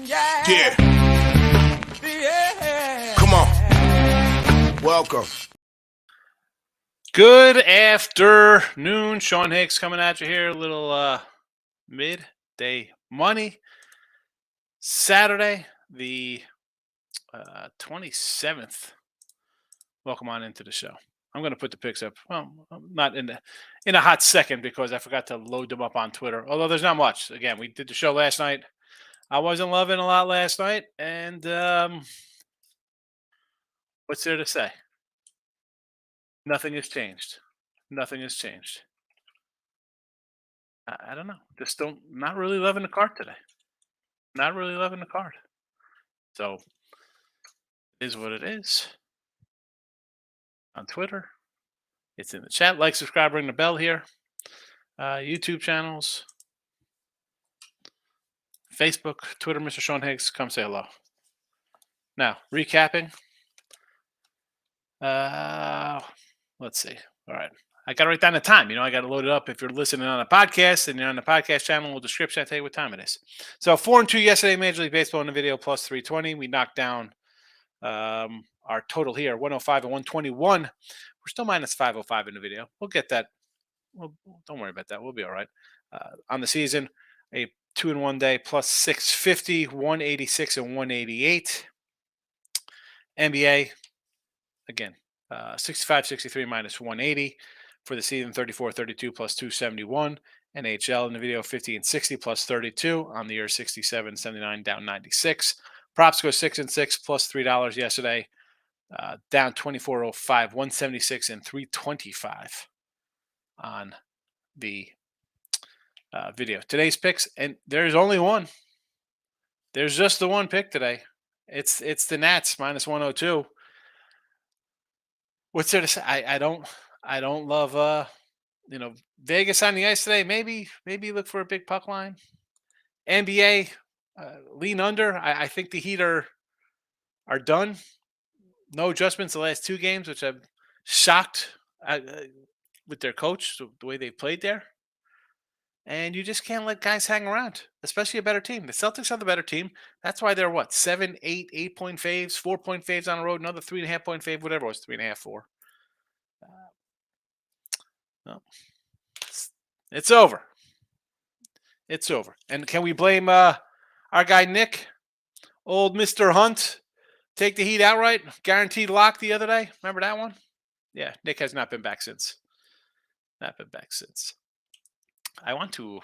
Yeah. Come on. Welcome. Good afternoon. Sean Hicks coming at you here. A little midday money. Saturday, the 27th. Welcome on into the show. I'm going to put the picks up. Well, not in a hot second because I forgot to load them up on Twitter. Although there's not much. Again, we did the show last night. I wasn't loving a lot last night. And what's there to say? Nothing has changed. Nothing has changed. I don't know. Just not really loving the card today. Not really loving the card. So it is what it is. On Twitter. It's in the chat. Like, subscribe, ring the bell here. YouTube channels. Facebook, Twitter, Mr. Sean Higgs. Come say hello. Now, recapping. Let's see. All right. I got to write down the time. I got to load it up. If you're listening on a podcast and you're on the podcast channel, with description, I tell you what time it is. So 4-2 yesterday, Major League Baseball in the video, plus 320. We knocked down our total here, 105 and 121. We're still minus 505 in the video. We'll get that. Well, don't worry about that. We'll be all right. On the season, a 2-in-1 day, plus 650, 186 and 188. NBA, again, 65, 63 minus 180. For the season, 34, 32 plus 271. NHL in the video, 50 and 60 plus 32. On the year, 67, 79, down 96. Props go 6 and 6 plus $3 yesterday. Down 24.05, 176 and 325 on the video. Today's picks, and there's only one. There's just the one pick today. It's the Nats minus 102. What's there to say? I don't love Vegas on the ice today. Maybe look for a big puck line. NBA lean under. I think the Heat are done. No adjustments the last two games, which I'm shocked with their coach, the way they played there. And you just can't let guys hang around, especially a better team. The Celtics are the better team. That's why they're 7, 8-point faves, 4-point faves on the road, another 3.5-point fave, whatever it was, 3.5, 4. No, it's over. It's over. And can we blame our guy Nick, old Mr. Hunt, take the Heat outright, guaranteed lock the other day? Remember that one? Yeah, Nick has not been back since. I want to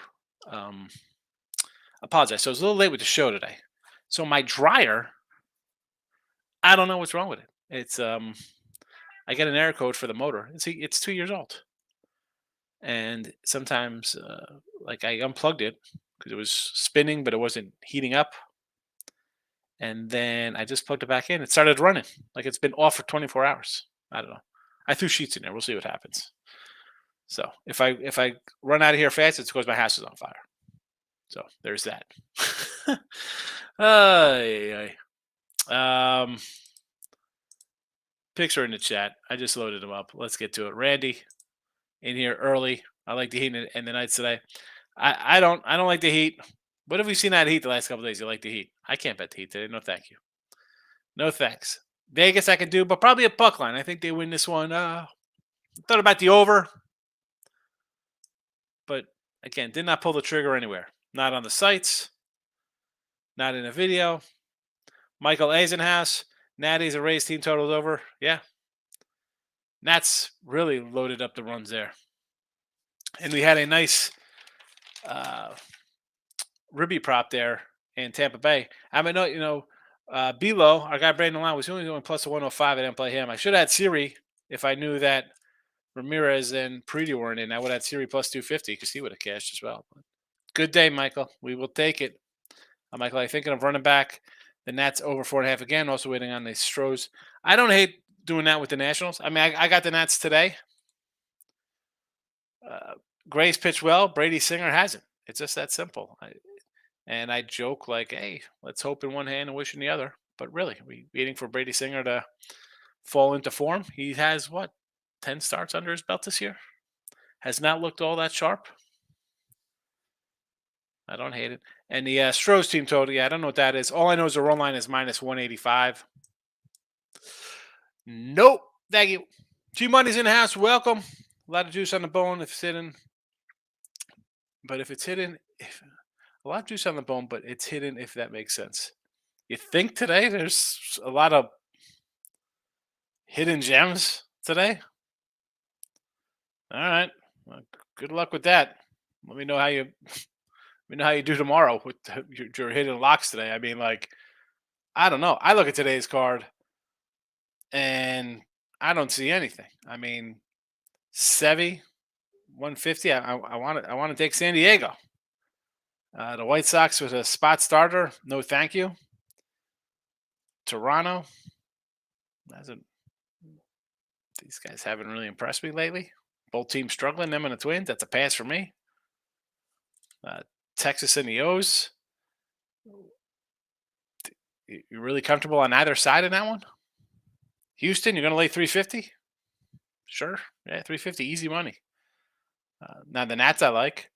apologize. So I was a little late with the show today. So my dryer, I don't know what's wrong with it. It's I get an error code for the motor. It's 2 years old. And sometimes, I unplugged it because it was spinning, but it wasn't heating up. And then I just plugged it back in. It started running. Like it's been off for 24 hours. I don't know. I threw sheets in there. We'll see what happens. So if I run out of here fast, it's because my house is on fire. So there's that. Picks are in the chat. I just loaded them up. Let's get to it. Randy in here early. I like the Heat and the Knights today. I don't like the Heat. What have we seen out of Heat the last couple of days? You like the Heat? I can't bet the Heat today. No, thank you. No thanks. Vegas I can do, but probably a puck line. I think they win this one. Thought about the over. But again, did not pull the trigger anywhere. Not on the sites. Not in a video. Michael Eisenhouse. Natty's a raised team totals over. Yeah. Nats really loaded up the runs there. And we had a nice ribby prop there in Tampa Bay. I mean, Bilo, our guy Brandon Lau, was only doing plus a 105. I didn't play him. I should have had Siri if I knew that Ramirez and Preedy weren't in. I would have had Siri plus 250 because he would have cashed as well. But good day, Michael. We will take it. Michael, I'm thinking of running back the Nats over 4.5 again. Also waiting on the Stros. I don't hate doing that with the Nationals. I mean, I got the Nats today. Gray's pitched well. Brady Singer hasn't. It's just that simple. And I joke like, hey, let's hope in one hand and wish in the other. But really, we waiting for Brady Singer to fall into form. He has, 10 starts under his belt this year? Has not looked all that sharp. I don't hate it. And the Stros team total, yeah, I don't know what that is. All I know is the run line is minus 185. Nope. Thank you. G Money's in the house. Welcome. A lot of juice on the bone if it's hidden. But if it's hidden, a lot of juice on the bone, but it's hidden if that makes sense. You think today there's a lot of hidden gems today? All right. Well, good luck with that. Let me know how you do tomorrow with your hidden locks today. I mean, like, I don't know. I look at today's card and I don't see anything. I mean, Sevy 150. I want to take San Diego. The White Sox with a spot starter. No, thank you. Toronto. These guys haven't really impressed me lately. Both teams struggling. Them and the Twins. That's a pass for me. Texas and the O's. You really comfortable on either side of that one? Houston, you're going to lay 350? Sure. Yeah, 350. Easy money. Now, the Nats I like.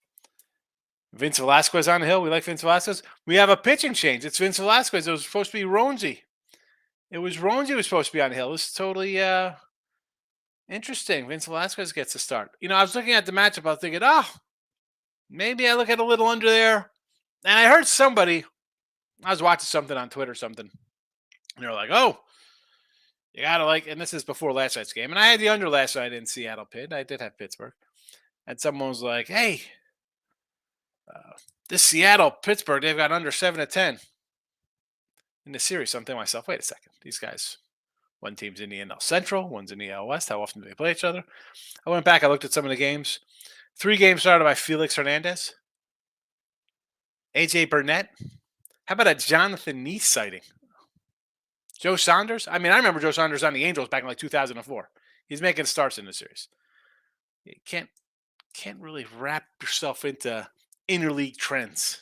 Vince Velasquez on the hill. We like Vince Velasquez. We have a pitching change. It's Vince Velasquez. It was supposed to be Ronzi. It was Ronzi who was supposed to be on the hill. This is totally interesting. Vince Velasquez gets a start. I was looking at the matchup. I was thinking, maybe I look at a little under there. And I heard somebody, I was watching something on Twitter, and they're like, oh, you got to and this is before last night's game. And I had the under last night in Seattle Pitt. I did have Pittsburgh. And someone was like, hey, this Seattle Pittsburgh, they've got under 7-10 in the series. So I'm thinking to myself, wait a second. These guys, one team's in the NL Central, one's in the NL West. How often do they play each other? I went back. I looked at some of the games. 3 games started by Felix Hernandez, AJ Burnett. How about a Jonathan Neese sighting? Joe Saunders. I mean, I remember Joe Saunders on the Angels back in 2004. He's making starts in the series. You can't really wrap yourself into interleague trends.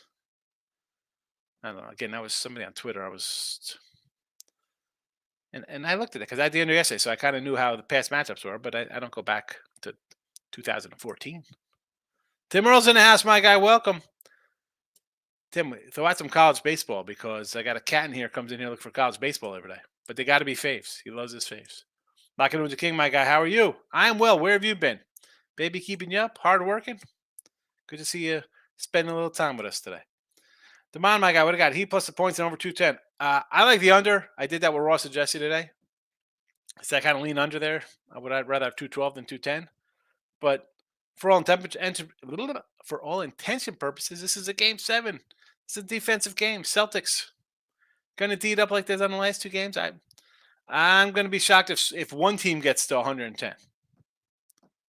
I don't know. Again, that was somebody on Twitter. And I looked at it because I had the under yesterday, so I kind of knew how the past matchups were, but I don't go back to 2014. Tim Earl's in the house, my guy. Welcome. Tim, throw out some college baseball because I got a cat in here comes in here looking for college baseball every day. But they got to be faves. He loves his faves. Locking with the King, my guy. How are you? I am well. Where have you been? Baby keeping you up? Hard working? Good to see you spending a little time with us today. Demond, my guy, what do you got? Heat plus the points and over 210. I like the under. I did that with Ross and Jesse today. So I kind of lean under there. I'd rather have 212 than 210. But for all intention purposes, this is a game 7. It's a defensive game. Celtics going to deed up like this on the last 2 games. I'm going to be shocked if one team gets to 110.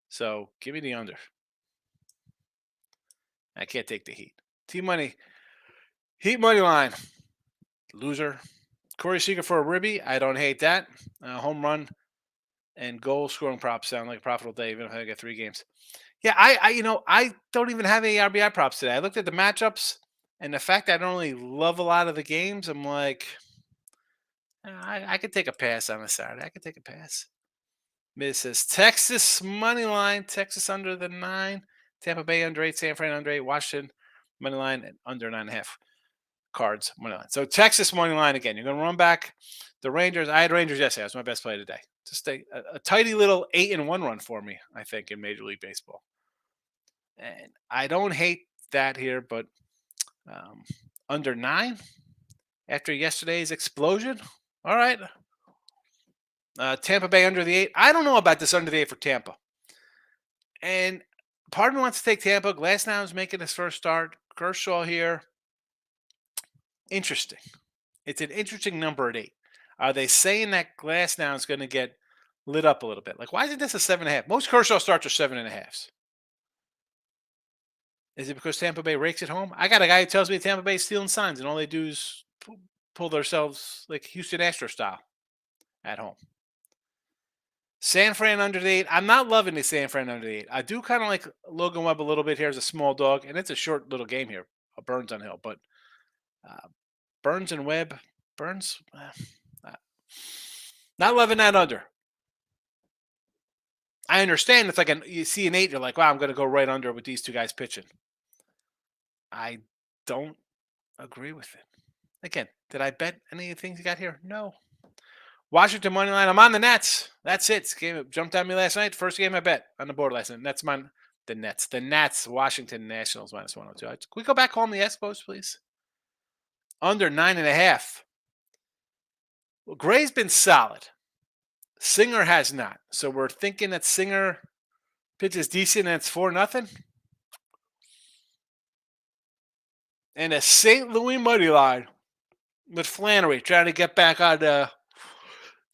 So give me the under. I can't take the Heat. Team money. Heat money line. Loser. Corey Seager for a ribby. I don't hate that. Home run and goal scoring props sound like a profitable day, even if I get 3 games. Yeah, I don't even have any RBI props today. I looked at the matchups and the fact that I don't really love a lot of the games. I'm like, I could take a pass on a Saturday. I could take a pass. Miz says Texas money line. Texas under the 9. Tampa Bay under 8. San Fran under 8. Washington money line and under 9.5. Cards money line. So Texas money line again. You're going to run back the Rangers. I had Rangers yesterday. That was my best play today. Just a tidy little 8-1 run for me, I think, in Major League Baseball. And I don't hate that here, but under 9 after yesterday's explosion. All right. Tampa Bay under the 8. I don't know about this under the 8 for Tampa. And part of me wants to take Tampa. Glasnow is making his first start. Kershaw here. Interesting. It's an interesting number at 8. Are they saying that Glasnow is going to get lit up a little bit? Like, why isn't this a 7.5? Most Kershaw starts are 7.5s. Is it because Tampa Bay rakes at home? I got a guy who tells me Tampa Bay is stealing signs, and all they do is pull themselves like Houston Astros style at home. San Fran under the 8. I'm not loving the San Fran under the 8. I do kind of like Logan Webb a little bit here as a small dog, and it's a short little game here. Burns on Hill, but Burns and Webb. Burns, not loving that under. I understand it's like you see an 8, you're like, wow, I'm going to go right under with these 2 guys pitching. I don't agree with it. Again, did I bet any of the things you got here? No. Washington money line. I'm on the Nets. That's it. This game jumped on me last night. First game I bet on the board last night. Nets mine. The Nets. The Nets. Washington Nationals minus 102. Can we go back home the Expos, please? Under 9.5. Well, Gray's been solid. Singer has not. So we're thinking that Singer pitches decent and it's 4-0. And a St. Louis money line with Flannery trying to get back on the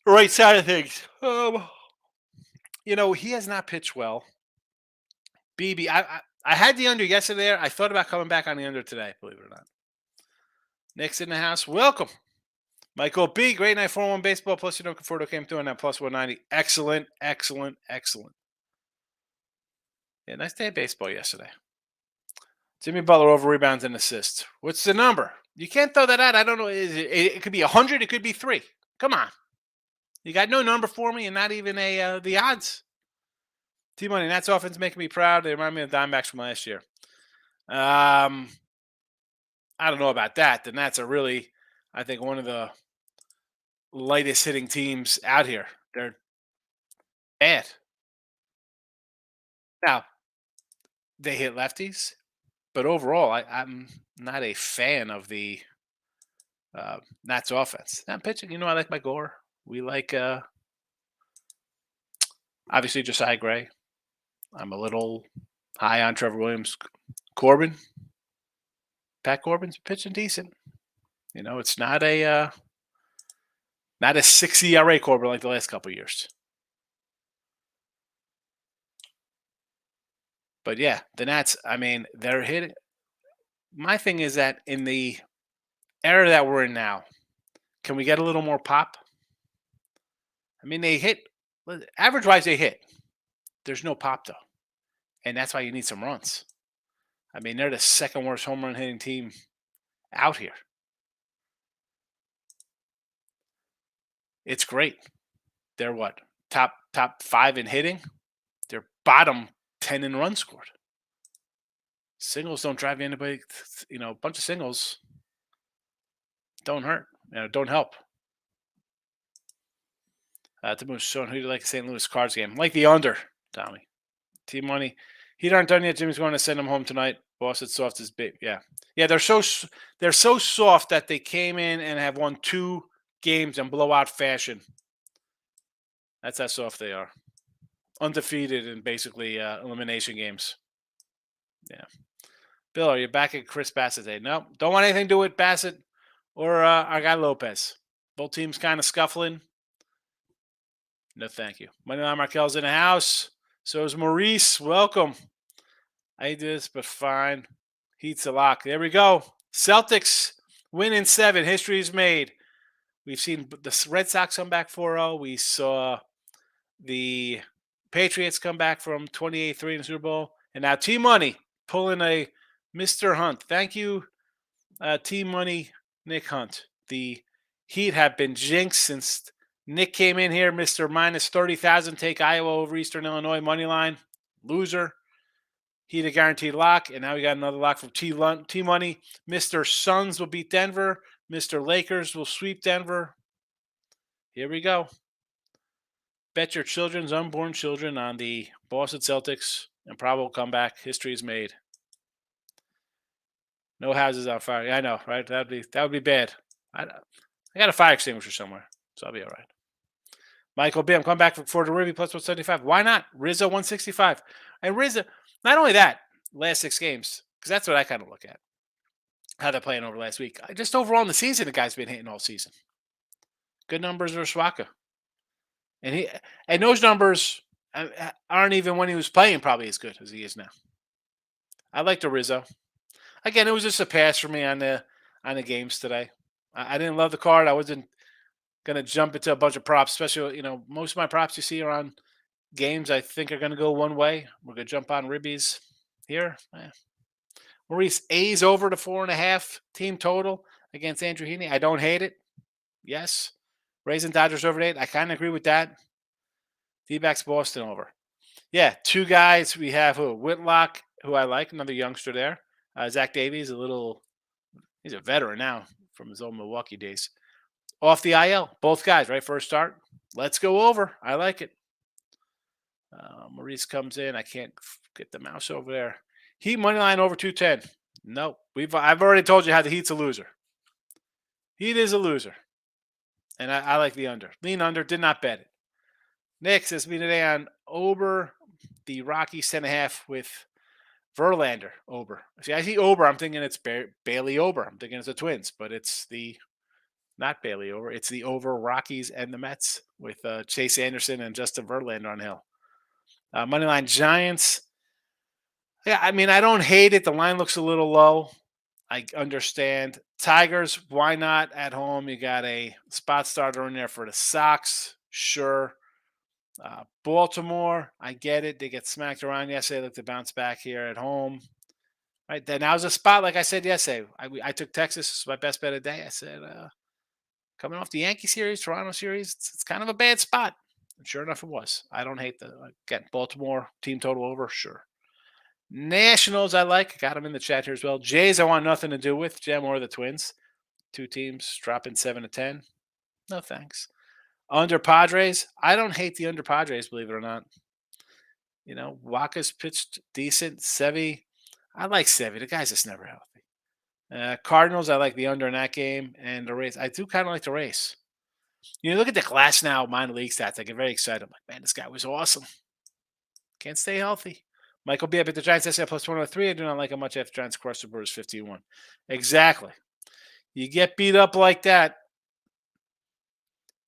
right side of things. He has not pitched well. BB, I had the under yesterday. I thought about coming back on the under today, believe it or not. Nick's in the house. Welcome. Michael B, great night, 4-1 baseball. Plus, Conforto came through on that plus 190. Excellent, excellent, excellent. Yeah, nice day of baseball yesterday. Jimmy Butler over rebounds and assists. What's the number? You can't throw that out. I don't know. It could be 100. It could be 3. Come on. You got no number for me and not even the odds. T-Money, Nats offense making me proud. They remind me of the Diamondbacks from last year. I don't know about that. The Nats are really, I think, one of the lightest hitting teams out here. They're bad. Now, they hit lefties, but overall, I'm not a fan of the Nats offense. Now, pitching, I like Mike Gore. We like, obviously, Josiah Gray. I'm a little high on Trevor Williams. Corbin. Pat Corbin's pitching decent. It's not a 6 ERA Corbin like the last couple of years. But yeah, the Nats, they're hitting. My thing is that in the era that we're in now, can we get a little more pop? They hit, average-wise they hit. There's no pop, though. And that's why you need some runs. They're the second worst home run hitting team out here. It's great. They're what? Top 5 in hitting? They're bottom 10 in runs scored. Singles don't drive anybody. A bunch of singles don't hurt. Don't help. Timu's showing who do you like St. Louis Cards game? Like the under, Tommy. T-Money. Heat aren't done yet. Jimmy's going to send them home tonight. Boss, it's soft as bait. Yeah. They're so soft that they came in and have won 2 games in blowout fashion. That's how soft they are. Undefeated in basically elimination games. Yeah. Bill, are you back at Chris Bassett today? No, don't want anything to do with Bassett or our guy Lopez. Both teams kind of scuffling. No, thank you. Moneyline Markel's in the house. So is Maurice. Welcome. I did this, but fine. Heat's a lock. There we go. Celtics win in 7. History is made. We've seen the Red Sox come back 4-0. We saw the Patriots come back from 28-3 in the Super Bowl. And now T-Money pulling a Mr. Hunt. Thank you, T-Money, Nick Hunt. The Heat have been jinxed since Nick came in here. Mr. minus 30,000. Take Iowa over Eastern Illinois money line. Loser. Heat a guaranteed lock. And now we got another lock from T-Money. Mr. Suns will beat Denver. Mr. Lakers will sweep Denver. Here we go. Bet your children's unborn children on the Boston Celtics and probable comeback. History is made. No houses on fire. Yeah, I know, right? That would be bad. I got a fire extinguisher somewhere, so I'll be all right. Michael B, I'm coming back for the Ruby plus 175. Why not? Rizzo 165. And Rizzo, not only that, last 6 games, because that's what I kind of look at. How they're playing over last week. Just overall in the season, the guy's been hitting all season. Good numbers versus Swaka. And those numbers aren't even when he was playing probably as good as he is now. I like the Rizzo. Again, it was just a pass for me on the games today. I didn't love the card. I wasn't gonna jump into a bunch of props, especially most of my props you see are on games I think are gonna go one way. We're gonna jump on Ribbies here. Maurice, A's over to 4.5 team total against Andrew Heaney. I don't hate it. Yes. Rays and Dodgers over 8. I kind of agree with that. D-backs Boston over. Yeah, 2 guys. We have Whitlock, who I like, another youngster there. Zach Davies, a little He's a veteran now from his old Milwaukee days. Off the IL, both guys, right? First start. Let's go over. I like it. Maurice comes in. I can't get the mouse over there. Heat money line over 210. No, I've already told you how the Heat's a loser. Heat is a loser. And I like the under. Lean under, did not bet it. Next is me today on Ober, the Rockies 10.5 with Verlander. Ober. See, I see Ober. I'm thinking it's Bailey Ober. I'm thinking it's the Twins, but it's not Bailey Ober. It's the over Rockies and the Mets with Chase Anderson and Justin Verlander on Hill. Moneyline Giants. Yeah, I mean, I don't hate it. The line looks a little low. I understand. Tigers, why not at home? You got a spot starter in there for the Sox. Sure. Baltimore, I get it. They get smacked around yesterday. Look to bounce back here at home. Right. Then now's a spot, like I said yesterday. I took Texas. It's my best bet of the day. I said, coming off the Yankee series, Toronto series, it's kind of a bad spot. And sure enough, it was. I don't hate again, Baltimore team total over. Sure. Nationals, I like. Got them in the chat here as well. Jays, I want nothing to do with. Jam or the Twins. Two teams dropping 7 to 10. No thanks. Under Padres, I don't hate the under Padres, believe it or not. You know, Waka's pitched decent. Sevy, I like Sevy. The guy's just never healthy. Cardinals, I like the under in that game. And the race, I do kind of like the race. You know, look at the Glass Now minor league stats. I get very excited. I'm like, man, this guy was awesome. Can't stay healthy. Michael B. I bet the Giants SI plus 103. I do not like how much after Giants crushed the Brewers 15-1. Exactly. You get beat up like that,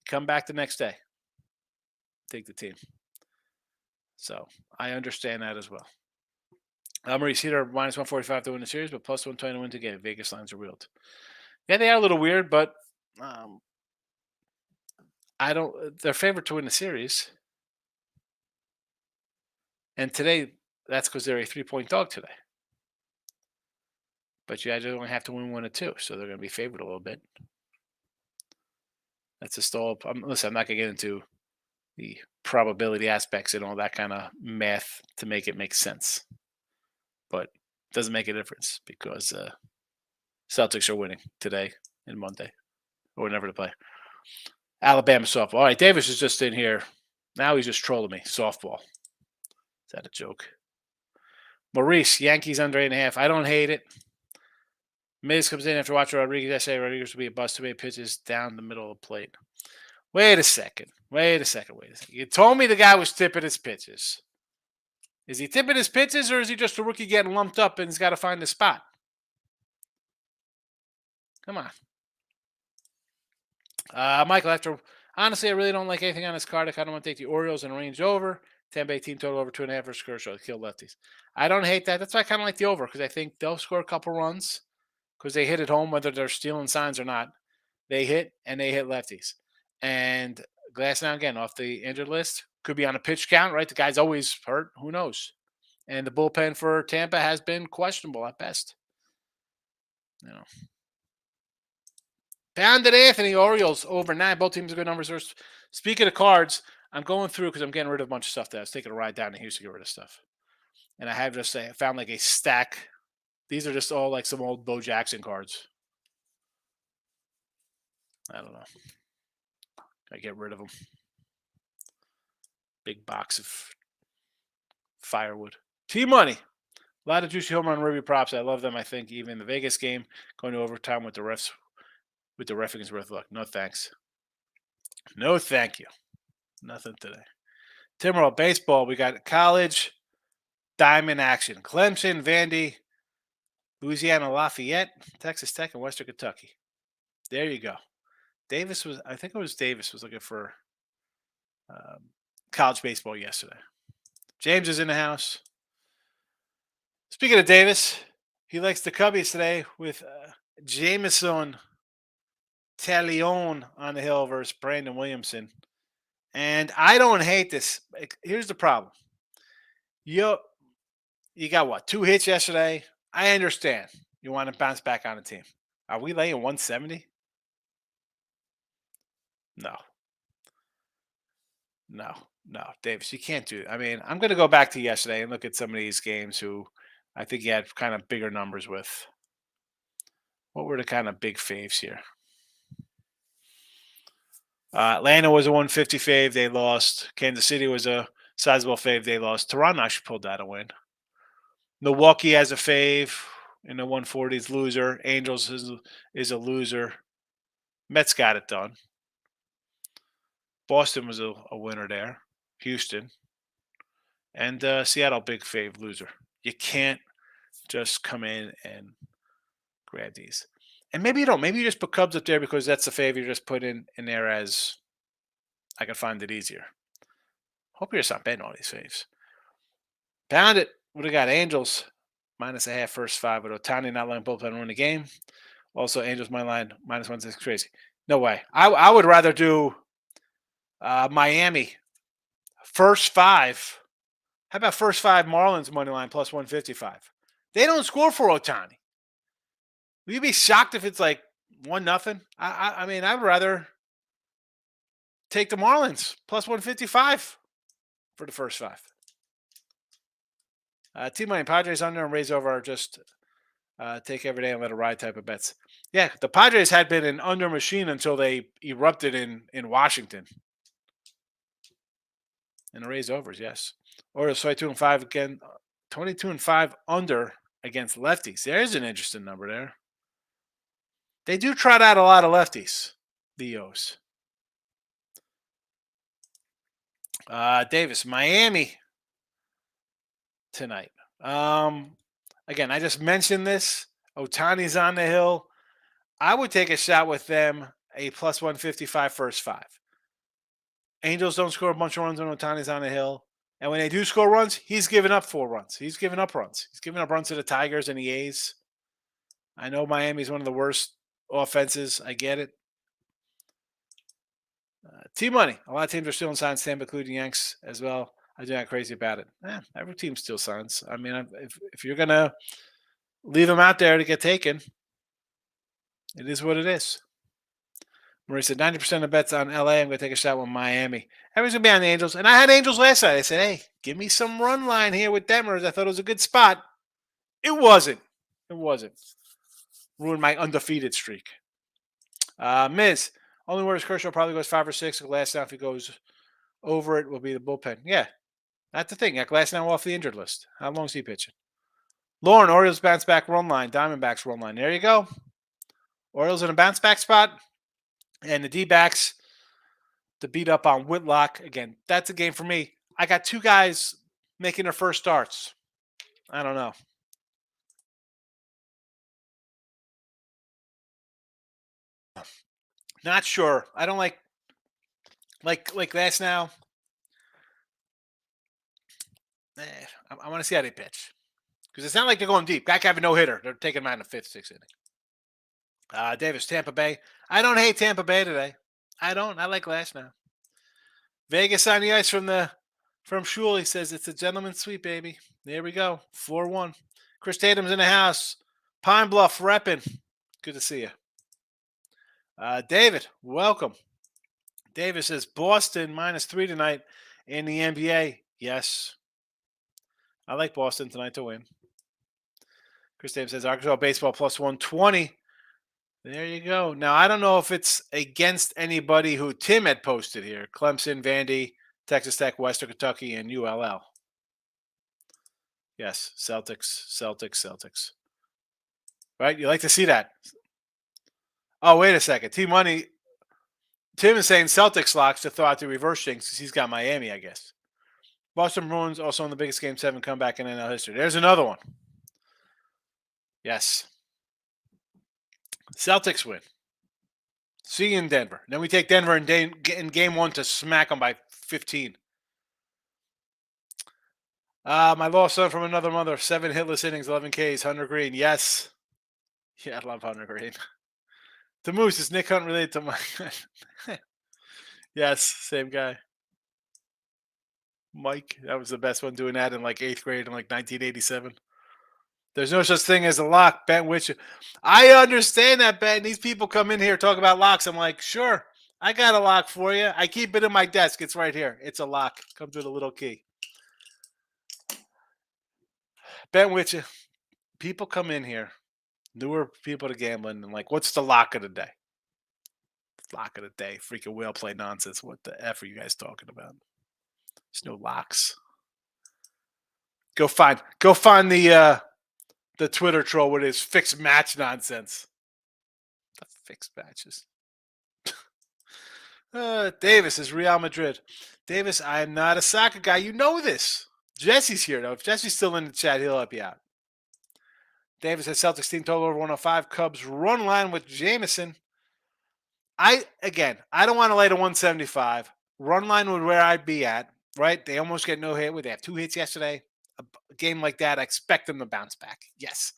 come back the next day. Take the team. So I understand that as well. Maurice Heater minus 145 to win the series, but plus 120 to win the game. Vegas lines are wheeled. Yeah, they are a little weird, but I don't. They're favored to win the series. And today, that's because they're a 3-point dog today. But you guys only have to win 1 or 2, so they're going to be favored a little bit. That's just all. Listen, I'm not going to get into the probability aspects and all that kind of math to make it make sense. But it doesn't make a difference because Celtics are winning today and Monday or whenever to play. Alabama softball. All right, Davis is just in here. Now he's just trolling me. Softball. Is that a joke? Maurice, Yankees under 8.5. I don't hate it. Miz comes in after watching Rodriguez. I say Rodriguez will be a bust. Too many pitches down the middle of the plate. Wait a second. You told me the guy was tipping his pitches. Is he tipping his pitches or is he just a rookie getting lumped up and he's got to find the spot? Come on. Michael, honestly, I really don't like anything on this card. I kind of want to take the Orioles and range over. 10 by 18 total over 2.5 for Kershaw. Kill lefties. I don't hate that. That's why I kind of like the over because I think they'll score a couple runs because they hit at home, whether they're stealing signs or not. They hit and they hit lefties. And Glass now again off the injured list. Could be on a pitch count, right? The guy's always hurt. Who knows? And the bullpen for Tampa has been questionable at best. You know. Pounded Anthony, Orioles over 9. Both teams are good numbers. Speaking of cards, I'm going through because I'm getting rid of a bunch of stuff that I was taking a ride down to Houston to get rid of stuff. And I have just found like a stack. These are just all like some old Bo Jackson cards. I don't know. I get rid of them. Big box of firewood. T-Money. A lot of juicy home run review props. I love them. I think even the Vegas game going to overtime with the refs. With the ref against worth luck. No thanks. No thank you. Nothing today. Timberwolves baseball. We got college diamond action. Clemson, Vandy, Louisiana Lafayette, Texas Tech, and Western Kentucky. There you go. I think it was Davis was looking for college baseball yesterday. James is in the house. Speaking of Davis, he likes the Cubbies today with Jameson Talion on the hill versus Brandon Williamson. And I don't hate this. Here's the problem. You got what? 2 hits yesterday. I understand. You want to bounce back on the team. Are we laying 170? No, Davis, you can't do it. I mean, I'm going to go back to yesterday and look at some of these games who I think you had kind of bigger numbers with. What were the kind of big faves here? Atlanta was a 150 fave. They lost. Kansas City was a sizable fave. They lost. Toronto actually pulled that a win. Milwaukee has a fave in the 140s. Loser. Angels is a loser. Mets got it done. Boston was a winner there. Houston. And Seattle, big fave, loser. You can't just come in and grab these. And maybe you don't. Maybe you just put Cubs up there because that's the fave you just put in there as I can find it easier. Hope you're just not betting all these faves. Pound it. Would have got Angels minus a half first five with Otani not letting bullpen win the game. Also, Angels money line minus 1.6 crazy. No way. I would rather do Miami first five. How about first five Marlins money line plus 155? They don't score for Otani. Will you be shocked if it's like 1-0? I mean, I'd rather take the Marlins plus 155 for the first five. T-Money Padres under and raise over, just take every day and let it ride type of bets. Yeah, the Padres had been an under machine until they erupted in Washington. And the raise overs, yes. Orioles 22-5 again, 22-5 under against lefties. There's an interesting number there. They do trot out a lot of lefties, the O's. Davis, Miami tonight. Again, I just mentioned this. Otani's on the hill. I would take a shot with them, a plus 155 first five. Angels don't score a bunch of runs when Otani's on the hill. And when they do score runs, he's giving up 4 runs. He's giving up runs. He's giving up runs to the Tigers and the A's. I know Miami's one of the worst offenses. I get it. T-Money. A lot of teams are still in signs, Tampa, including Yanks as well. I'm not crazy about it. Every team still signs. I mean, if you're going to leave them out there to get taken, it is what it is. Marie said 90% of the bets on LA. I'm going to take a shot with Miami. Everyone's going to be on the Angels. And I had Angels last night. I said, hey, give me some run line here with Demers. I thought it was a good spot. It wasn't. It wasn't. Ruined my undefeated streak. Miz, only where his Kershaw probably goes 5 or 6. Last now, if he goes over it, will be the bullpen. Yeah, that's the thing. Glass now off the injured list. How long is he pitching? Lauren, Orioles bounce back run line. Diamondbacks run line. There you go. Orioles in a bounce back spot. And the D-backs to beat up on Whitlock. Again, that's a game for me. I got 2 guys making their first starts. I don't know. Not sure. I don't like last now. I want to see how they pitch. Because it's not like they're going deep. Guy can have a no-hitter. They're taking him out in the 5th, 6th inning. Davis, Tampa Bay. I don't hate Tampa Bay today. I don't. I like last now. Vegas on the ice from Shul. He says it's a gentleman's sweep, baby. There we go. 4-1. Chris Tatum's in the house. Pine Bluff repping. Good to see you. David, welcome. Davis says Boston -3 tonight in the NBA. Yes. I like Boston tonight to win. Chris Tatum says Arkansas baseball plus 120. There you go. Now, I don't know if it's against anybody who Tim had posted here. Clemson, Vandy, Texas Tech, Western Kentucky, and ULL. Yes, Celtics. Right? You like to see that. Oh, wait a second. T-Money. Tim is saying Celtics locks to throw out the reverse things because he's got Miami, I guess. Boston Bruins also in the biggest Game 7 comeback in NL history. There's another one. Yes. Celtics win. See you in Denver. Then we take Denver in Game 1 to smack them by 15. My lost son from another mother. 7 hitless innings, 11 Ks. Hunter Green. Yes. Yeah, I love Hunter Green. The Moose, is Nick Hunt related to my... Yes, same guy. Mike, that was the best one doing that in like 8th grade in like 1987. There's no such thing as a lock, Ben Witch. I understand that, Ben. These people come in here talk about locks. I'm like, sure, I got a lock for you. I keep it in my desk. It's right here. It's a lock. Comes with a little key. Ben Witch, people come in here Newer people to gambling and like, what's the lock of the day? Lock of the day. Freaking whale play nonsense. What the F are you guys talking about? There's no locks. Go find the Twitter troll with his fixed match nonsense. The fixed matches. Davis is Real Madrid. Davis, I am not a soccer guy. You know this. Jesse's here though. If Jesse's still in the chat, he'll help you out. Davis says Celtics team total over 105. Cubs run line with Jameson. I don't want to lay to 175. Run line would where I'd be at. Right? They almost get no hit. They have 2 hits yesterday. A game like that, I expect them to bounce back. Yes.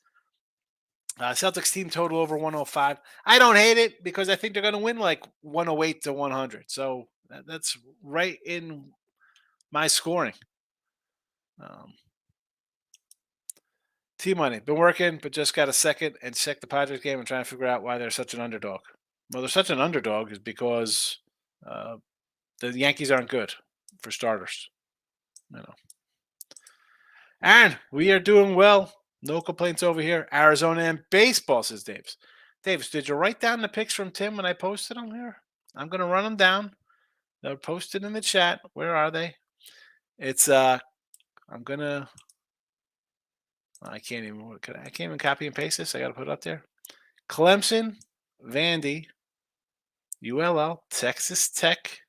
Celtics team total over 105. I don't hate it because I think they're going to win like 108 to 100. So that's right in my scoring. T-Money, been working, but just got a second and check the Padres game and trying to figure out why they're such an underdog. Well, they're such an underdog is because the Yankees aren't good, for starters. And we are doing well. No complaints over here. Arizona and baseball, says Davis. Davis, did you write down the picks from Tim when I posted them here? I'm going to run them down. They're posted in the chat. Where are they? It's I can't even copy and paste this. I got to put it up there. Clemson, Vandy, ULL, Texas Tech,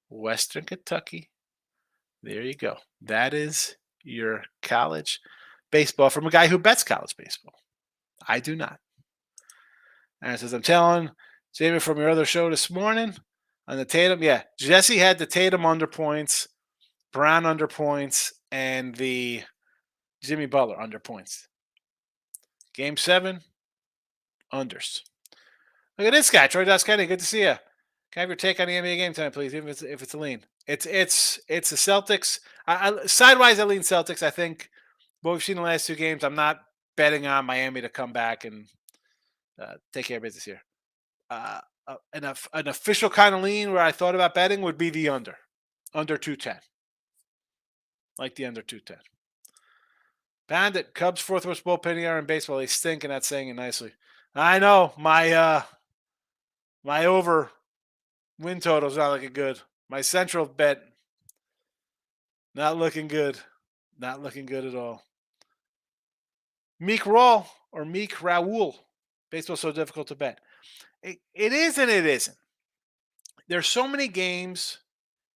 Western Kentucky. There you go. That is your college baseball from a guy who bets college baseball. I do not. And it says, I'm telling Jamie from your other show this morning on the Tatum. Yeah, Jesse had the Tatum under points, Brown under points, and the Jimmy Butler under points. Game 7, unders. Look at this guy, Troy Kenny. Good to see you. Can I have your take on the NBA game tonight, please? Even if it's a lean. It's the Celtics. Sidewise, I lean Celtics. I think what we've seen in the last 2 games, I'm not betting on Miami to come back and take care of business here. An official kind of lean where I thought about betting would be the under 210. Like the under 210. Bandit, Cubs, 4th worst bullpen ERA in baseball. They stink, and that's saying it nicely. I know my over win total's not looking good. My central bet not looking good. Not looking good at all. Meek Raul. Baseball's so difficult to bet. It is and it isn't. There's so many games.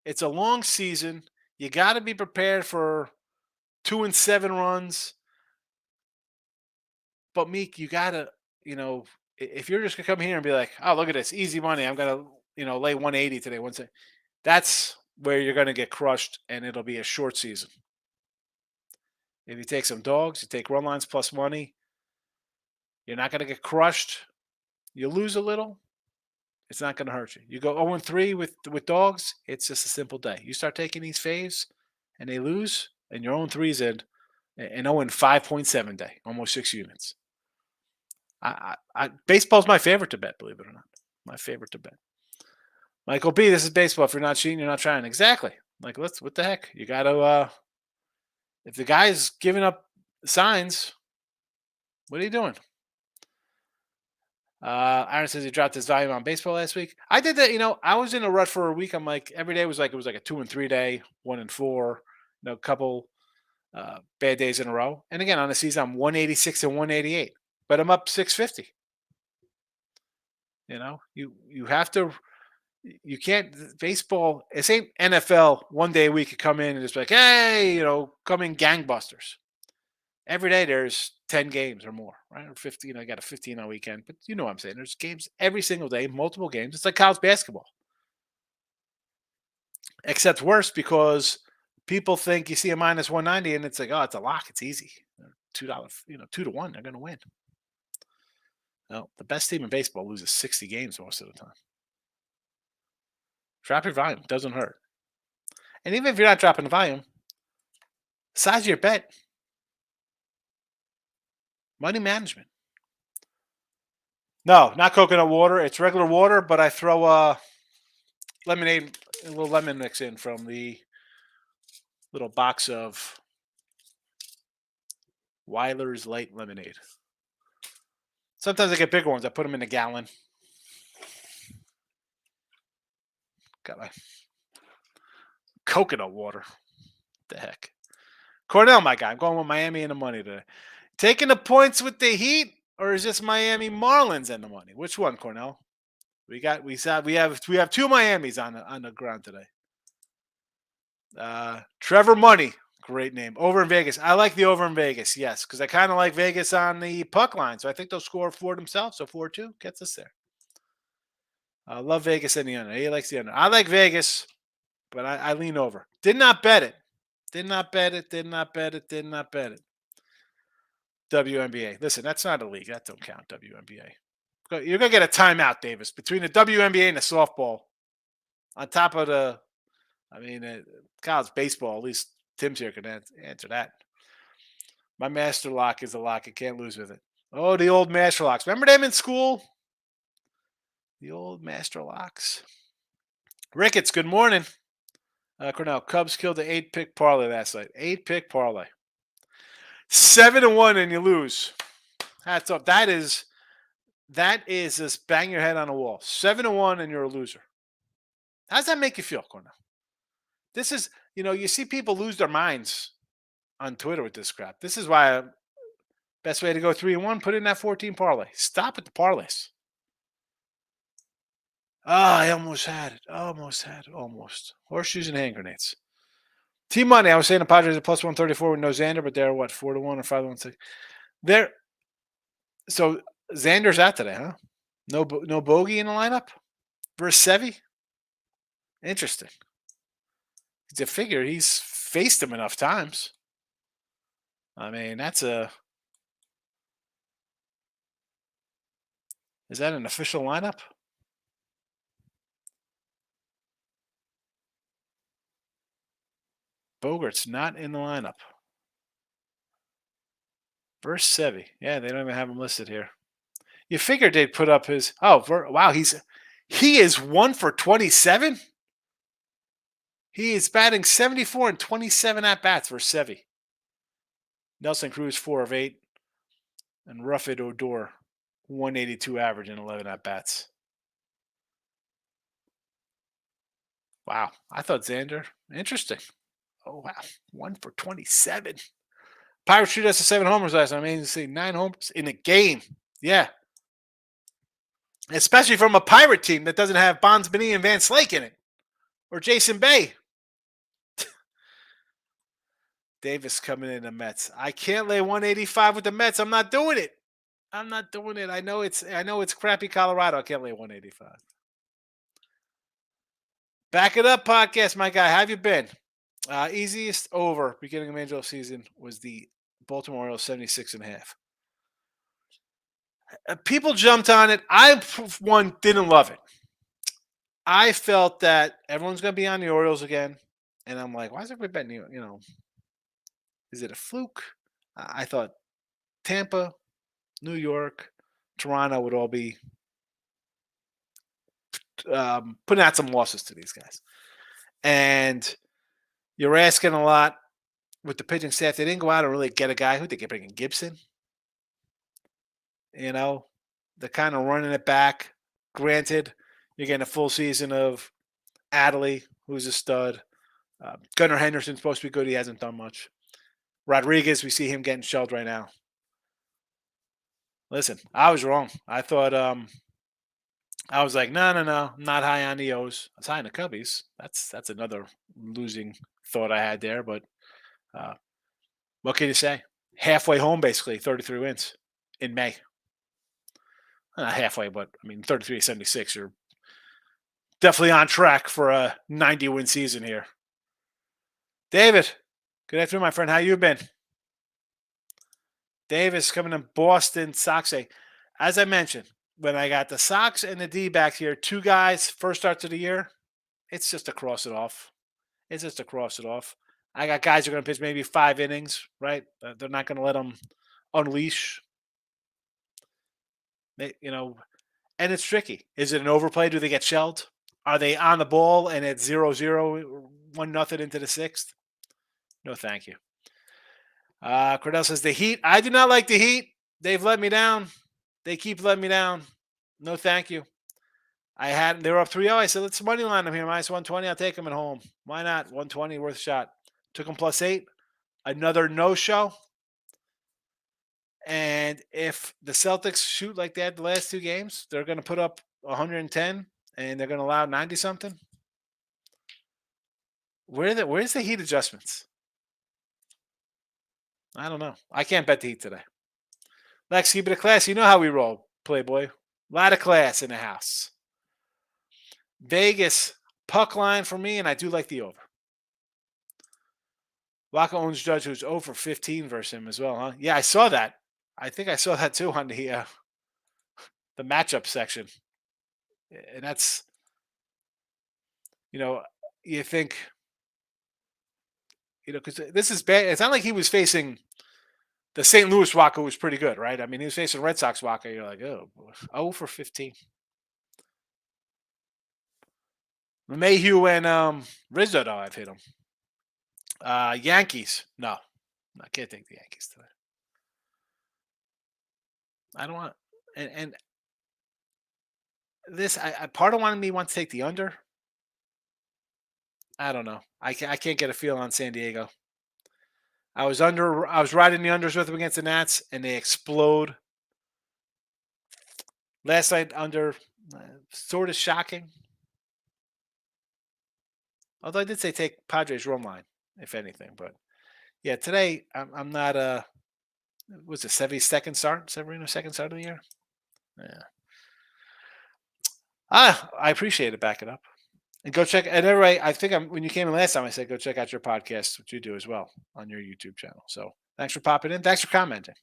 It's a long season. You got to be prepared for 2 and 7 runs. But Meek, you got to, if you're just going to come here and be like, oh, look at this, easy money. I'm going to, lay 180 today. That's where you're going to get crushed, and it'll be a short season. If you take some dogs, you take run lines plus money, you're not going to get crushed. You lose a little, it's not going to hurt you. You go 0-3 with dogs, it's just a simple day. You start taking these faves, and they lose, and you're 0-3's in an 0-5.7 day, almost 6 units. Baseball's my favorite to bet, believe it or not. My favorite to bet. Michael B, this is baseball. If you're not cheating, you're not trying. Exactly. Like, what the heck? You got to, if the guy's giving up signs, what are you doing? Aaron says he dropped his volume on baseball last week. I did that. I was in a rut for a week. I'm like, every day was like, it was like a 2-3 day, 1-4, a couple bad days in a row. And again, on the season, I'm 186 and 188, but I'm up 650. You have to, you can't, baseball, it ain't NFL one day a week you come in and just be like, hey, come in gangbusters. Every day there's 10 games or more, right? Or 15. I got a 15 on weekend, but you know what I'm saying. There's games every single day, multiple games. It's like college basketball. Except worse because people think you see a minus 190 and it's like, oh, it's a lock. It's easy. $2, 2-1, they're going to win. No, the best team in baseball loses 60 games most of the time. Drop your volume. Doesn't hurt. And even if you're not dropping the volume, size of your bet. Money management. No, not coconut water. It's regular water, but I throw a little lemon mix in from the little box of Weiler's Light Lemonade. Sometimes I get bigger ones. I put them in a gallon. Got my coconut water. What the heck? Cornell, my guy. I'm going with Miami in the money today. Taking the points with the Heat, or is this Miami Marlins in the money? Which one, Cornell? We have two Miamis on the ground today. Trevor Money, great name. Over in Vegas. I like the over in Vegas, yes, because I kind of like Vegas on the puck line. So I think they'll score for themselves. So 4-2 gets us there. I love Vegas in the under. He likes the under. I like Vegas, but I lean over. Did not bet it. Did not bet it. Did not bet it. Did not bet it. WNBA. Listen, that's not a league. That don't count, WNBA. You're going to get a timeout, Davis, between the WNBA and the softball. On top of college baseball, at least Tim's here can answer that. My master lock is a lock. I can't lose with it. Oh, the old master locks. Remember them in school? The old master locks. Ricketts, good morning. Cornell, Cubs killed the 8-pick parlay last night. 8-pick parlay. 7-1 and you lose. Hats off. That is just bang your head on a wall. 7-1 and you're a loser. How does that make you feel, Cornell? This is, you see people lose their minds on Twitter with this crap. This is why best way to go 3-1, put in that 14 parlay. Stop at the parlays. I almost had it. Almost. Horseshoes and hand grenades. Team Money, I was saying the Padres are plus 134 with no Xander, but they're what, 4-1 or 5-1? So Xander's out today, huh? No bogey in the lineup versus Sevy? Interesting. To figure he's faced him enough times. I mean, is that an official lineup? Bogart's not in the lineup. Versus Sevy. Yeah, they don't even have him listed here. You figured they'd put up his. Wow, he is 1 for 27. He is batting 74 and 27 at bats for Sevy. Nelson Cruz 4 of 8, and Ruffin Odor 182 average and 11 at bats. Wow, I thought Xander. Interesting. Oh wow, 1 for 27. Pirates shoot us to 7 homers last night. I mean, you see 9 homers in a game. Yeah. Especially from a Pirate team that doesn't have Bonds, Benny, and Van Slyke in it. Or Jason Bay. Davis coming in the Mets. I can't lay 185 with the Mets. I'm not doing it. I know it's crappy Colorado. I can't lay 185. Back it up, podcast, my guy. How have you been? Easiest over beginning of Angel season was the Baltimore Orioles 76.5. People jumped on it. I, for one, didn't love it. I felt that everyone's going to be on the Orioles again. And I'm like, why is everybody betting, is it a fluke? I thought Tampa, New York, Toronto would all be putting out some losses to these guys. And you're asking a lot with the pitching staff. They didn't go out and really get a guy. Who did they bring in? Gibson? They're kind of running it back. Granted, you're getting a full season of Adley, who's a stud. Gunnar Henderson's supposed to be good. He hasn't done much. Rodriguez, we see him getting shelled right now. Listen, I was wrong. I thought I was like, no, I'm not high on the O's. I was high on the Cubbies. That's another losing thought I had there. But what can you say? Halfway home, basically, 33 wins in May. Not halfway, but 33-76. You're definitely on track for a 90-win season here. David, good afternoon, my friend. How you been? Davis coming in Boston Sox. As I mentioned, when I got the Sox and the D-backs here, 2 guys, first start to the year, it's just to cross it off. I got guys who are going to pitch maybe 5 innings, right? They're not going to let them unleash. And it's tricky. Is it an overplay? Do they get shelled? Are they on the ball and it's 0-0, 1-0 into the 6th? No, thank you. Cordell says the Heat. I do not like the Heat. They've let me down. They keep letting me down. No, thank you. They were up 3-0. I said, let's money line them here. Minus 120. I'll take them at home. Why not? 120 worth a shot. Took them +8. Another no-show. And if the Celtics shoot like that the last two games, they're going to put up 110 and they're going to allow 90 something. Where's the Heat adjustments? I don't know. I can't bet the Heat today. Lex, keep it a class. You know how we roll, Playboy. A lot of class in the house. Vegas, puck line for me, and I do like the over. Waka owns Judge, who's 0 for 15 versus him as well, huh? Yeah, I saw that. I think I saw that too on the matchup section. And that's, you think, because this is bad. It's not like he was facing the St. Louis Waka, who was pretty good, right? I mean, he was facing Red Sox Waka. You're like, oh, 0 for 15. Mayhew and Rizzo, though, I've hit him. Yankees, no. I can't take the Yankees today. I don't want, and this, part of me wants to take the under. I don't know. I can't get a feel on San Diego. I was riding the unders with them against the Nats, and they explode. Last night under, sort of shocking. Although I did say take Padres run line, if anything. But yeah, today I'm not. Was it Severino's second start of the year? Yeah. I appreciate it. Back it up. And go check. And everybody, I think when you came in last time, I said go check out your podcast, which you do as well on your YouTube channel. So thanks for popping in. Thanks for commenting.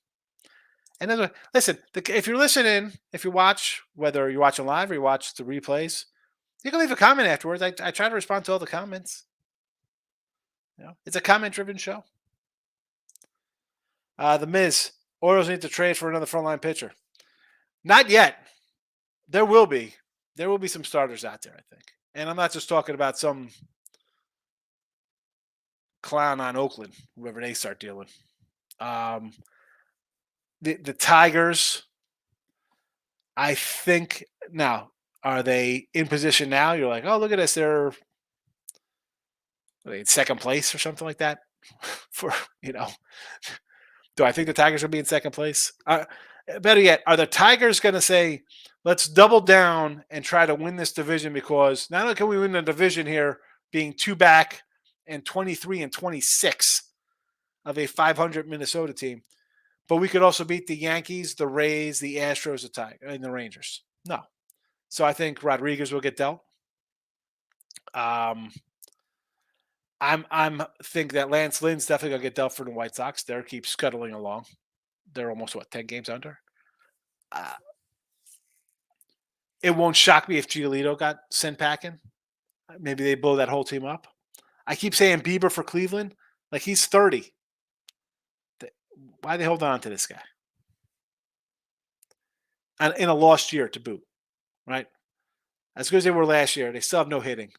And listen, if you're listening, if you watch, whether you're watching live or you watch the replays, you can leave a comment afterwards. I try to respond to all the comments. It's a comment-driven show. The Miz, Orioles need to trade for another frontline pitcher. Not yet. There will be some starters out there, I think. And I'm not just talking about some clown on Oakland, whoever they start dealing. The Tigers, I think, now, are they in position now? You're like, oh, look at us. They're in second place or something like that. Do I think the Tigers will be in second place? Better yet, are the Tigers going to say, let's double down and try to win this division, because not only can we win the division here being 2 back and 23 and 26 of a 500 Minnesota team, but we could also beat the Yankees, the Rays, the Astros, and the Rangers. No. So I think Rodriguez will get dealt. I'm think that Lance Lynn's definitely gonna get dealt for the White Sox. They keep scuttling along. They're almost 10 games under. It won't shock me if Giolito got sent packing. Maybe they blow that whole team up. I keep saying Bieber for Cleveland, like he's 30. Why they hold on to this guy? And in a lost year to boot, right? As good as they were last year, they still have no hitting.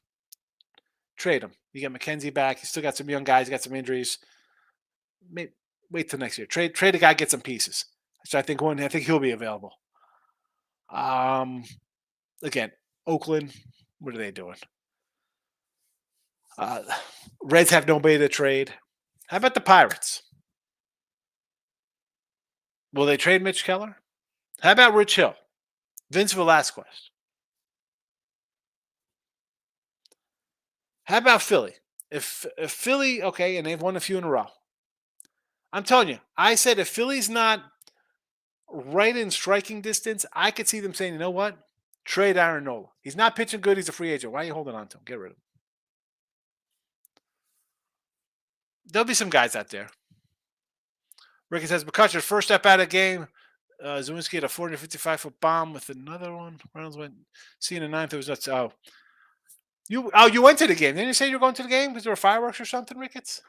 Trade him. You get McKenzie back. You still got some young guys. You got some injuries. Maybe wait till next year. Trade a guy, get some pieces. So I think he'll be available. Again, Oakland, what are they doing? Reds have nobody to trade. How about the Pirates? Will they trade Mitch Keller? How about Rich Hill? Vince Velasquez? How about Philly? If Philly, okay, and they've won a few in a row. I'm telling you, I said if Philly's not right in striking distance, I could see them saying, you know what? Trade Aaron Nola. He's not pitching good. He's a free agent. Why are you holding on to him? Get rid of him. There'll be some guys out there. Ricky says, McCutcheon, first step out of the game. Zawinski had a 455-foot bomb with another one. Reynolds went, seeing the ninth. It was nuts. You went to the game. Didn't you say you were going to the game because there were fireworks or something, Ricketts?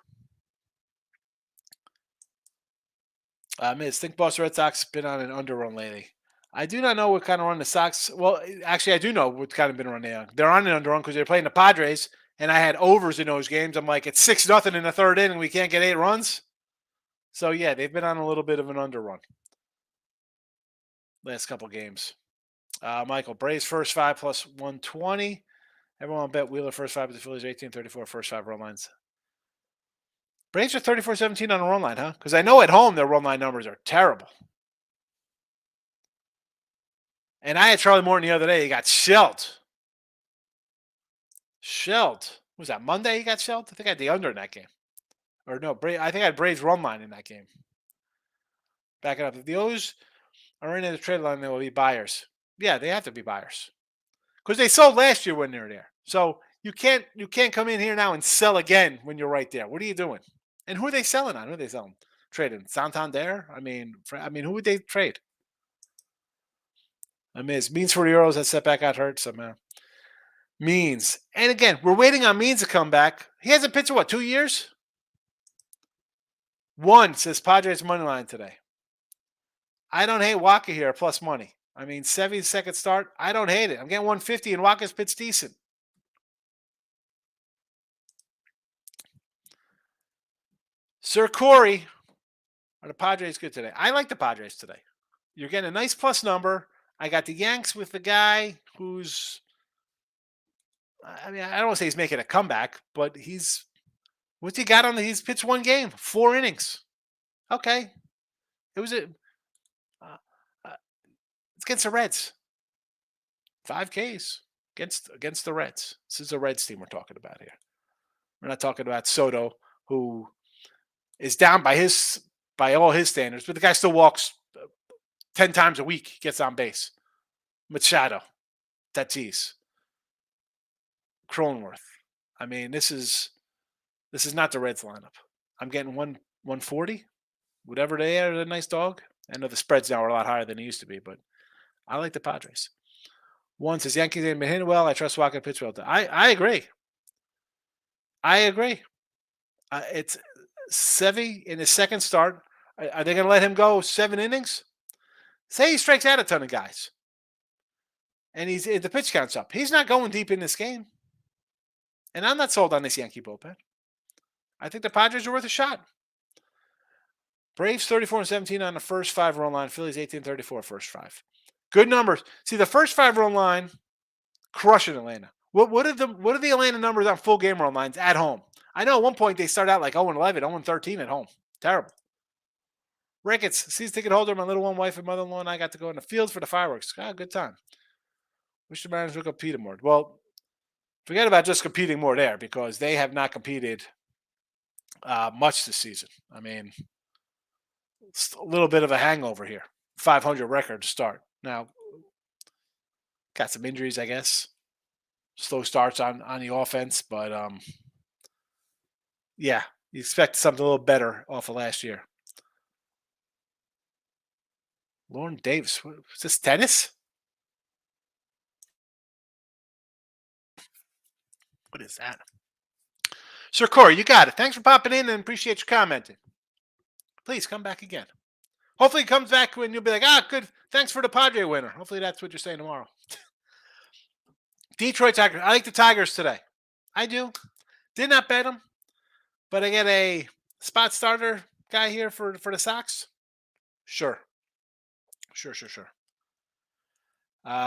Miz, think Boston Red Sox been on an underrun lately. I do not know what kind of run the Sox. Well, actually, I do know what kind of been run they on. They're on an underrun because they're playing the Padres, and I had overs in those games. I'm like, it's 6-0 in the third inning. We can't get 8 runs. So yeah, they've been on a little bit of an underrun. last couple games. Michael, Braves first five plus 120. Everyone bet Wheeler first five, but the Phillies 18-34 first five run lines. Braves are 34-17 on a run line, huh? Because I know at home their run line numbers are terrible. And I had Charlie Morton the other day. He got shelled. Shelled. Was that Monday he got shelled? I think I had the under in that game. Or no, I think I had Braves run line in that game. Back it up. If the O's are in the trade line, they will be buyers. Yeah, they have to be buyers. Because they sold last year when they were there. So you can't come in here now and sell again when you're right there. What are you doing? And who are they selling on? Who are they selling? Trading Santander? I mean, who would they trade? I mean, it's Means for the Euros. That setback got hurt somehow. Means. And again, we're waiting on Means to come back. He hasn't pitched in what, 2 years? One says Padres money line today. I don't hate Waka here, plus money. I mean, 70 second start. I don't hate it. I'm getting 150 and Waka's pitched decent. Sir Corey, are the Padres good today? I like the Padres today. You're getting a nice plus number. I got the Yanks with the guy who's, I mean, I don't want to say he's making a comeback, but what's he got on he's pitched one game, 4 innings. Okay. It was it's against the Reds. 5 Ks against the Reds. This is a Reds team we're talking about here. We're not talking about Soto, who is down by all his standards, but the guy still walks 10 times a week, gets on base. Machado, Tatis, Cronenworth. I mean, this is not the Reds lineup. I'm getting 140, whatever they are. A nice dog. I know the spreads now are a lot higher than they used to be, but I like the Padres. One says Yankees ain't been hitting well. I trust Walker pitch well. I agree. I agree. It's Sevy in his second start. Are they going to let him go 7 innings? Say he strikes out a ton of guys, and the pitch count's up. He's not going deep in this game, and I'm not sold on this Yankee bullpen. I think the Padres are worth a shot. Braves 34-17 on the first 5 run line. Phillies 18-34 first 5. Good numbers. See, the first 5 run line, crushing Atlanta. What are the Atlanta numbers on full game run lines at home? I know at one point they started out like 0-11, 0-13 at home. Terrible. Ricketts, season ticket holder, my little one, wife, and mother-in-law, and I got to go in the fields for the fireworks. Good time. Wish the Mariners would compete more. Well, forget about just competing more there because they have not competed much this season. I mean, it's a little bit of a hangover here. 500 record to start. Now, got some injuries, I guess. Slow starts on the offense, but yeah, you expect something a little better off of last year. Lauren Davis, is this tennis? What is that? Sir Corey, you got it. Thanks for popping in and appreciate you commenting. Please come back again. Hopefully he comes back when you'll be like, good. Thanks for the Padre winner. Hopefully that's what you're saying tomorrow. Detroit Tigers. I like the Tigers today. I do. Did not bet them, but I get a spot starter guy here for the Sox. Sure.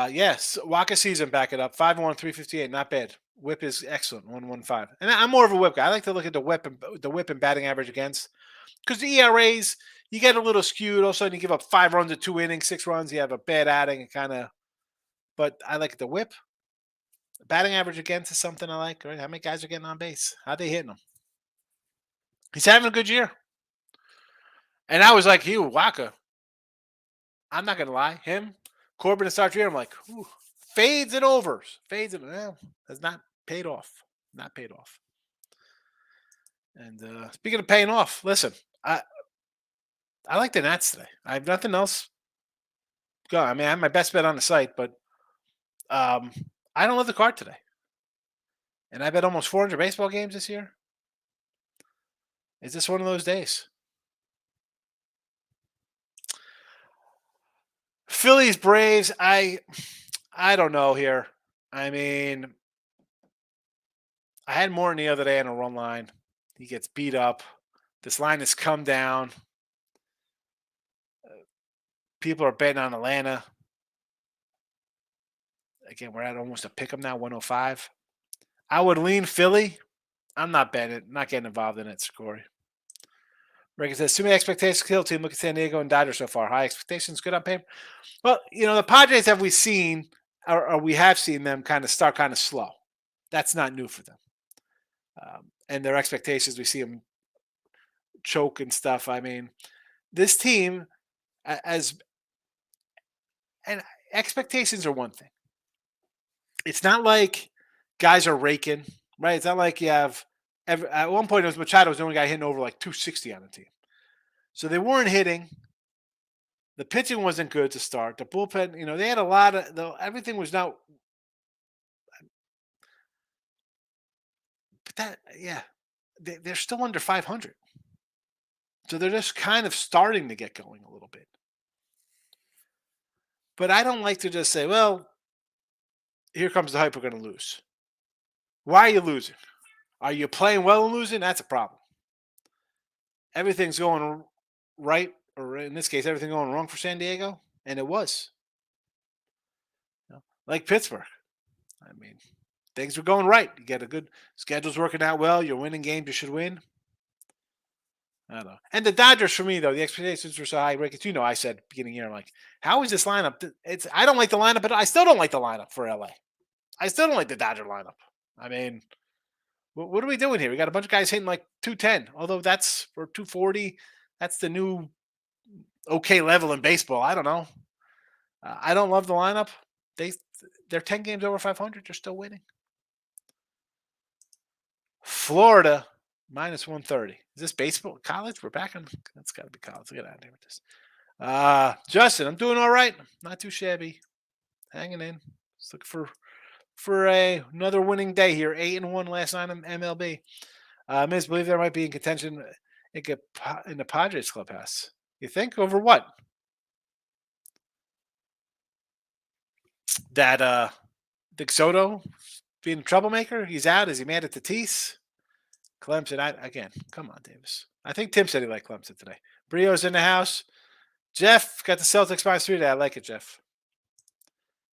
Yes, Waka season back it up. 5-1, 358, not bad. Whip is excellent, 115. And I'm more of a whip guy. I like to look at the whip and batting average against. Because the ERAs, you get a little skewed. All of a sudden you give up 5 runs in 2 innings, 6 runs, you have a bad outing and kind of, but I like the whip. Batting average against is something I like. Right? How many guys are getting on base? How are they hitting them? He's having a good year. And I was like, Waka. I'm not going to lie. Him, Corbin to start the year, I'm like, fades and overs. Fades and, has not paid off. Not paid off. And speaking of paying off, listen, I like the Nats today. I have nothing else. I mean, I have my best bet on the site, but I don't love the card today. And I bet almost 400 baseball games this year. Is this one of those days? Phillies, Braves, I don't know here. I mean, I had Morton the other day on a run line. He gets beat up. This line has come down. People are betting on Atlanta. Again, we're at almost a pick 'em now, 105. I would lean Philly. I'm not betting it. Not getting involved in it, Corey. Rick says, too many expectations kill team. Look at San Diego and Dodgers so far. High expectations, good on paper. Well, the Padres have we seen, or we have seen them kind of start kind of slow. That's not new for them. And their expectations, we see them choke and stuff. I mean, this team, and expectations are one thing. It's not like guys are raking, right? It's not like you have, at one point, it was Machado was the only guy hitting over like 260 on the team. So they weren't hitting. The pitching wasn't good to start. The bullpen, they had a lot of, everything was not, but they're still under 500. So they're just kind of starting to get going a little bit. But I don't like to just say, well, here comes the hype, we're going to lose. Why are you losing? Are you playing well and losing? That's a problem. Everything's going right, or in this case, everything going wrong for San Diego, and it was. Like Pittsburgh. I mean, things were going right. You get a good schedule's working out well. You're winning games you should win. I don't know. And the Dodgers, for me, though, the expectations were so high. Rick, I said beginning here, I'm like, how is this lineup? I don't like the lineup, but I still don't like the lineup for LA. I still don't like the Dodger lineup. I mean, what are we doing here? We got a bunch of guys hitting like 210, although that's for 240. That's the new okay level in baseball. I don't know. I don't love the lineup. They're 10 games over 500. They're still winning. Florida minus 130. Is this baseball? College? We're back on. That's got to be college. Get out of here with this. Justin, I'm doing all right. Not too shabby. Hanging in. Let's look for another winning day here. 8-1 last night in MLB. Miz, believe there might be in contention in the Padres clubhouse. You think? Over what? That Dick Soto being a troublemaker? He's out. Is he mad at Tatis? Clemson, again, come on, Davis. I think Tim said he liked Clemson today. Brio's in the house. Jeff got the Celtics minus 3 today. I like it, Jeff.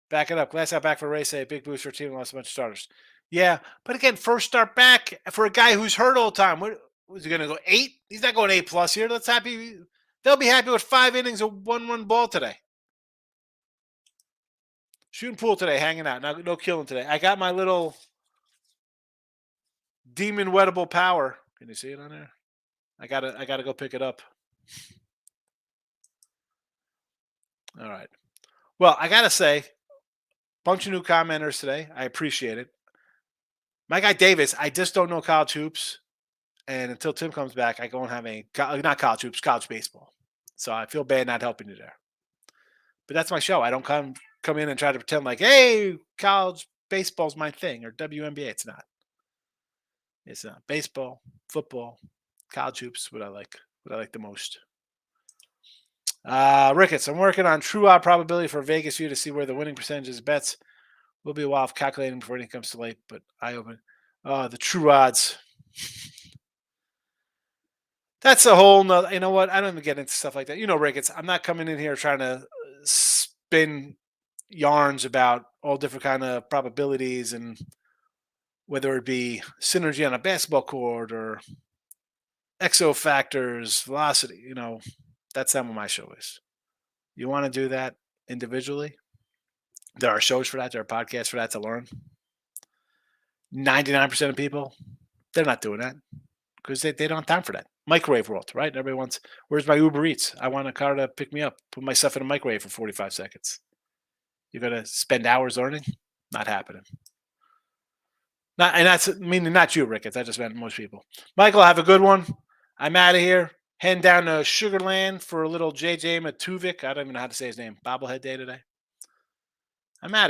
Back it up. Glass out back for race. A big boost for a team lost a bunch of starters. Yeah, but again, first start back for a guy who's hurt all the time. What was he going to go 8? He's not going 8 plus here. They'll be happy with 5 innings of 1-1 ball today. Shooting pool today, hanging out. No killing today. I got my little demon wettable power. Can you see it on there? I gotta go pick it up. All right. Well, I gotta say, bunch of new commenters today. I appreciate it. My guy Davis, I just don't know college hoops, and until Tim comes back, I don't have not college hoops, college baseball. So I feel bad not helping you there. But that's my show. I don't come in and try to pretend like, hey, college baseball's my thing, or WNBA. It's not. It's not. Baseball, football, college hoops, what I like the most. Ricketts, I'm working on true odd probability for Vegas view to see where the winning percentages bets will be a while calculating before anything comes to late, but I open the true odds. That's a whole nother, you know what? I don't even get into stuff like that. Ricketts, I'm not coming in here trying to spin yarns about all different kind of probabilities and whether it be synergy on a basketball court or exo factors, velocity, that's not what my show is. You want to do that individually? There are shows for that. There are podcasts for that to learn. 99% of people, they're not doing that because they don't have time for that. Microwave world, right? Everybody wants, where's my Uber Eats? I want a car to pick me up, put my stuff in a microwave for 45 seconds. You're going to spend hours learning? Not happening. And that's meaning not you, Ricketts. I just meant most people. Michael, have a good one. I'm out of here. Heading down to Sugarland for a little JJ Matuvic. I don't even know how to say his name. Bobblehead day today. I'm out.